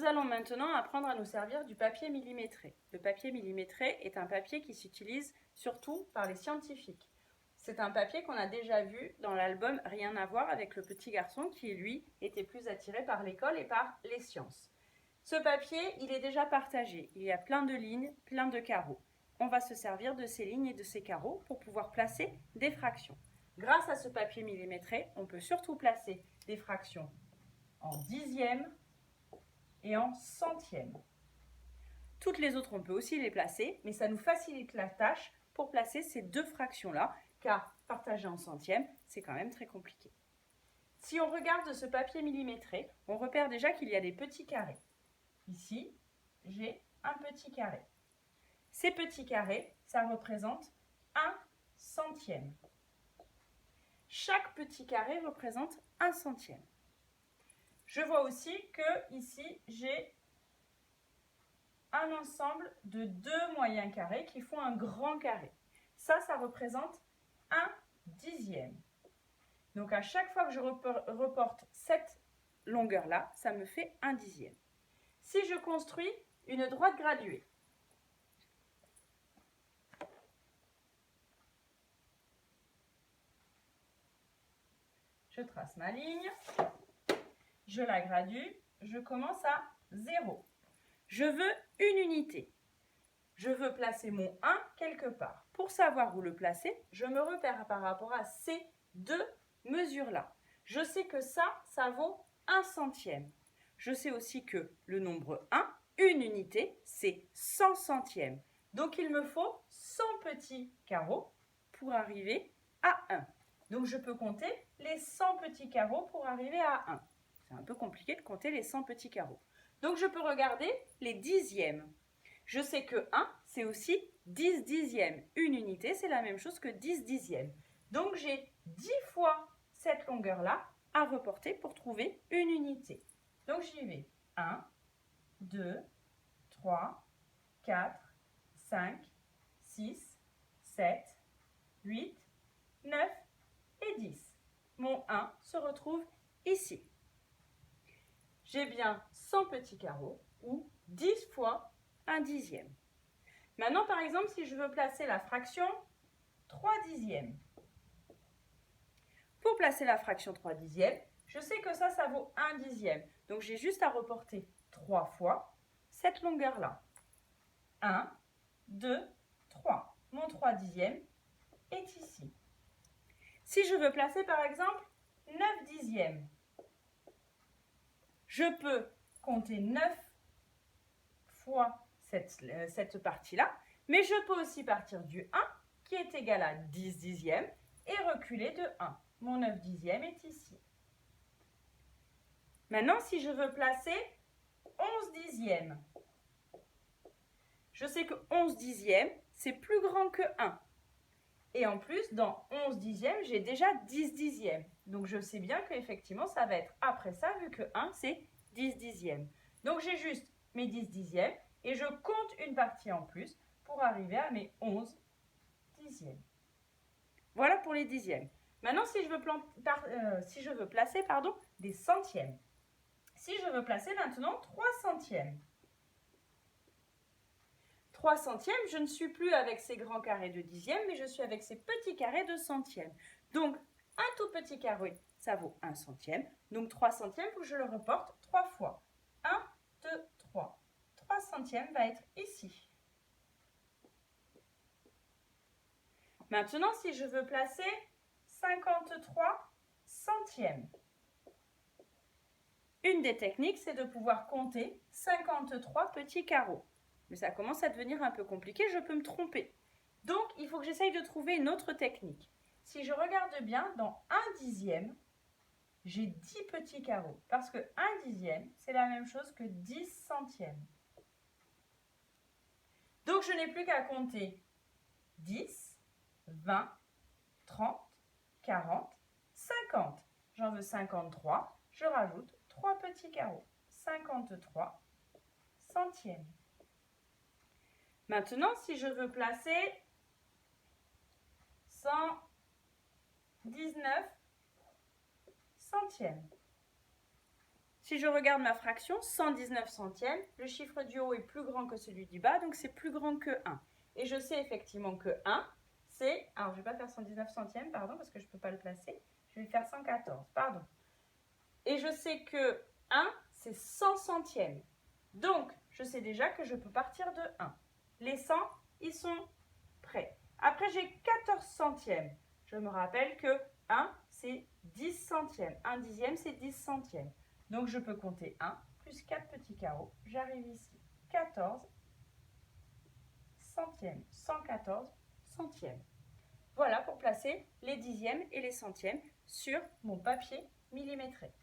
Nous allons maintenant apprendre à nous servir du papier millimétré. Le papier millimétré est un papier qui s'utilise surtout par les scientifiques. C'est un papier qu'on a déjà vu dans l'album Rien à voir avec le petit garçon qui, lui, était plus attiré par l'école et par les sciences. Ce papier, il est déjà partagé. Il y a plein de lignes, plein de carreaux. On va se servir de ces lignes et de ces carreaux pour pouvoir placer des fractions. Grâce à ce papier millimétré, on peut surtout placer des fractions en dixièmes et en centièmes. Toutes les autres, on peut aussi les placer, mais ça nous facilite la tâche pour placer ces deux fractions-là, car partager en centièmes, c'est quand même très compliqué. Si on regarde ce papier millimétré, on repère déjà qu'il y a des petits carrés. Ici, j'ai un petit carré. Ces petits carrés, ça représente 1 centième. Chaque petit carré représente 1 centième. Je vois aussi que ici, j'ai un ensemble de deux moyens carrés qui font un grand carré. Ça représente 1 dixième. Donc à chaque fois que je reporte cette longueur-là, ça me fait 1 dixième. Si je construis une droite graduée, je trace ma ligne, je la gradue, je commence à 0. Je veux une unité. Je veux placer mon 1 quelque part. Pour savoir où le placer, je me repère par rapport à ces deux mesures-là. Je sais que ça vaut 1 centième. Je sais aussi que le nombre 1, une unité, c'est 100 centièmes. Donc il me faut 100 petits carreaux pour arriver à 1. Donc je peux compter les 100 petits carreaux pour arriver à 1. C'est un peu compliqué de compter les 100 petits carreaux. Donc je peux regarder les dixièmes. Je sais que 1, c'est aussi 10 dixièmes. Une unité, c'est la même chose que 10 dixièmes. Donc j'ai 10 fois cette longueur-là à reporter pour trouver une unité. Donc j'y vais. 1, 2, 3, 4, 5, 6, 7, 8, 9 et 10. Mon 1 se retrouve ici. J'ai bien 100 petits carreaux ou 10 fois 1 dixième. Maintenant, par exemple, si je veux placer la fraction 3 dixièmes. Pour placer la fraction 3 dixièmes, je sais que ça vaut 1 dixième. Donc, j'ai juste à reporter 3 fois cette longueur-là. 1, 2, 3. Mon 3 dixièmes est ici. Si je veux placer, par exemple, 9 dixièmes, je peux compter 9 fois cette partie-là, mais je peux aussi partir du 1 qui est égal à 10 dixièmes et reculer de 1. Mon 9 dixièmes est ici. Maintenant, si je veux placer 11 dixièmes, je sais que 11 dixièmes, c'est plus grand que 1. Et en plus, dans 11 dixièmes, j'ai déjà 10 dixièmes. Donc, je sais bien qu'effectivement, ça va être après ça, vu que 1, c'est 10 dixièmes. Donc, j'ai juste mes 10 dixièmes et je compte une partie en plus pour arriver à mes 11 dixièmes. Voilà pour les dixièmes. Maintenant, si je veux placer des centièmes. Si je veux placer maintenant 3 centièmes. 3 centièmes, je ne suis plus avec ces grands carrés de dixièmes, mais je suis avec ces petits carrés de centièmes. Donc, un tout petit carré, ça vaut 1 centième. Donc, 3 centièmes, il faut que je le reporte 3 fois. 1, 2, 3. 3 centièmes va être ici. Maintenant, si je veux placer 53 centièmes. Une des techniques, c'est de pouvoir compter 53 petits carreaux. Mais ça commence à devenir un peu compliqué, je peux me tromper. Donc, il faut que j'essaye de trouver une autre technique. Si je regarde bien, dans 1 dixième, j'ai 10 petits carreaux. Parce que 1 dixième, c'est la même chose que 10 centièmes. Donc, je n'ai plus qu'à compter 10, 20, 30, 40, 50. J'en veux 53. Je rajoute 3 petits carreaux. 53 centièmes. Maintenant, si je veux placer 119 centièmes. Si je regarde ma fraction, 119 centièmes, le chiffre du haut est plus grand que celui du bas, donc c'est plus grand que 1. Et je sais effectivement que 1, c'est... Alors, je ne vais pas faire 119 centièmes, pardon, parce que je ne peux pas le placer. Je vais faire 114, pardon. Et je sais que 1, c'est 100 centièmes. Donc, je sais déjà que je peux partir de 1. Les 100, ils sont prêts. Après, j'ai 14 centièmes. Je me rappelle que 1, c'est 10 centièmes. 1 dixième, c'est 10 centièmes. Donc, je peux compter 1 plus 4 petits carreaux. J'arrive ici. 14 centièmes. 114 centièmes. Voilà pour placer les dixièmes et les centièmes sur mon papier millimétré.